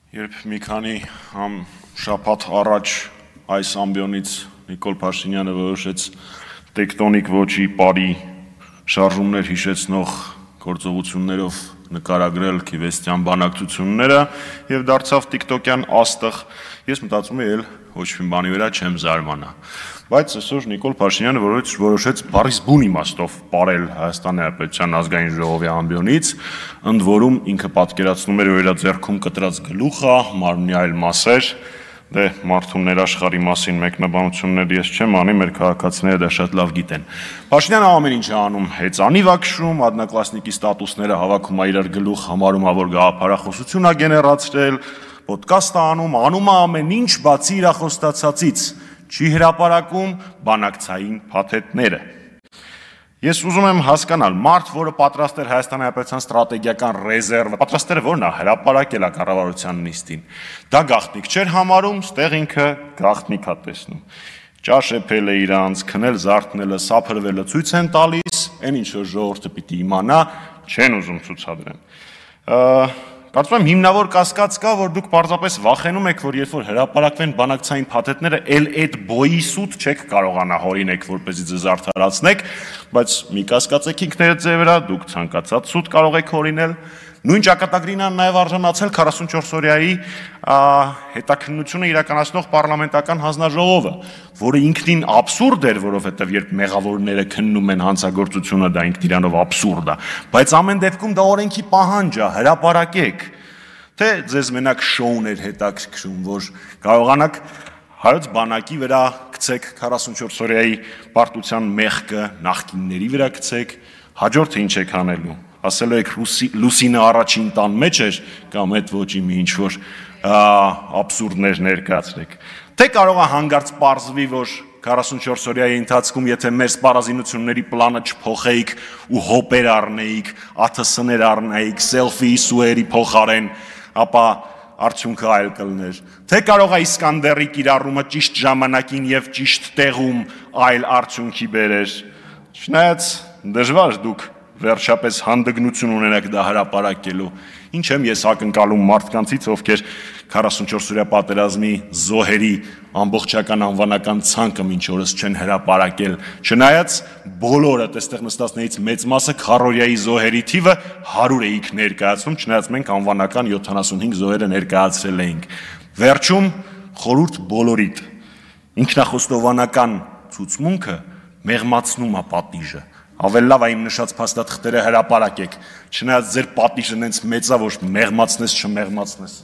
Երբ մի քանի շաբաթ առաջ այս ամբիոնից Նիկոլ Փաշինյանը որոշեց տեկտոնիկ ոճի բարի շարժումներ հիշեցնող գործողություններով նկարագրել քիվեստյան բանակցությունները եւ դարձավ տիկտոկյան աստղ, ես մտածում եմ ոչ մի բանի վրա չեմ զարմանա։ Բայց այսօր Նիկոլ Փաշինյանը որոշեց բառիս բուն իմաստով պարել Հայաստանի Հանրապետության ազգային ժողովի ամբիոնից, ընդ որում ինքը պատկերացնում էր իր ձեռքում կտրած գլուխը, մարմնի այլ մասեր, դե մարդու ներաշխարհի մասին մեկնաբանություններ ես չեմ անի, մեր քաղաքացիները դա շատ լավ գիտեն։ Փաշինյանը ամեն ինչ է անում, հեծանիվ է քշում, одноклассники ստատուսները հավաքում է իրար գլուխ, համարում է, որ գաղափարախոսություն է գեներացրել, ոդկաստ է անում է ամեն ինչ, բացի իր խոստացածից, չի հրապարակում բանակցային փաթեթները։ Ես ուզում եմ հասկանալ, մարդ, որը պատրաստ էր Հայաստանի Հանրապետության ստրատեգիական ռեզերվը, պատրաստ էր որն է հրապարակել է կառավարության նիստին, դա գաղտնիք չէր համարում, ստեղ ինքը գաղտնիք է տեսնում։ Ճաշեպել է իրանց, քնել զարթնելը, սափրվելը ցույց են տալիս, այն ինչ որ ժողովուրդը պիտի իմանա, չեն ուզում ցուցադրեն։ Կարծում եմ հիմնավոր կասկած կա, որ դուք պարզապես վախենում եք, որ երբ որ հրապարակվեն բանակցային փաթեթները, այդ բոյի սուտ չեք կարողանա հորինեք, որպեսզի ձեզ արդարացնեք, բայց մի կասկածեք ինքներդ ձեր վրա, դուք ցանկացած սուտ կարող եք հորինել։ Նույն ճակատագրին են նաև արժանացել 44 օրյայի հետաքննությունը իրականացնող պարլամենտական հանձնաժողովը, որը ինքնին աբսուրդ էր, որովհետև երբ մեղավորները քննում են հանցագործությունը, դա ինքն իրանով աբսուրդ է, բայց ամեն դեպքում դա օրենքի պահանջ է, հրապարակեք, թե ձեզ մենակ շոուն էր հետաքրքրում, որ կարողանաք հայոց բանակի վրա գցեք 44 օրյայի պարտության մեղքը, նախկինների վրա գցեք, հաջորդը ինչ եք անելու։ Ասելու եք Լուսինը առաջին տան մեջ էր կամ այդ ոճի մի ինչ-որ աբսուրդներ ներկայացրեք։ Թե կարող է հանգարց պարզվի, որ 44 օրյայի ընթացքում, եթե մեր սպառազինությունների պլանը չփոխեիք ու հոպեր առնեիք, ԱԹՍ-ներ առնեիք, սելֆի սուերի փոխարեն, ապա արդյունքը այլ կլներ։ Թե կարող է Իսկանդերի կիրառումը ճիշտ ժամանակին եւ ճիշտ տեղում այլ արդյունքի բերեր։ Չնայած դժվար դուք վերջապես հանդգնություն ունենաք դա հրապարակելու։ Ինչ եմ ես ակնկալում մարդկանցից, ովքեր 44 օրյա պատերազմի զոհերի ամբողջական անվանական ցանկը մինչ օրս չեն հրապարակել, չնայած բոլորը այստեղ նստածներից մեծ մասը քառօրյայի զոհերի թիվը 100 էիք ներկայացնում, չնայած մենք անվանական 75 զոհերը ներկայացրել էինք։ Վերջում խորհուրդ բոլորիդ, ինքնախոստովանական ցուցմունքը մեղմացնում է պատիժը։ Ավելի լավ է իմ նշած փաստաթղթերը հրապարակեք, չնայած ձեր պատիժը նենց մեծ է, որ մեղմացնես չմեղմացնես։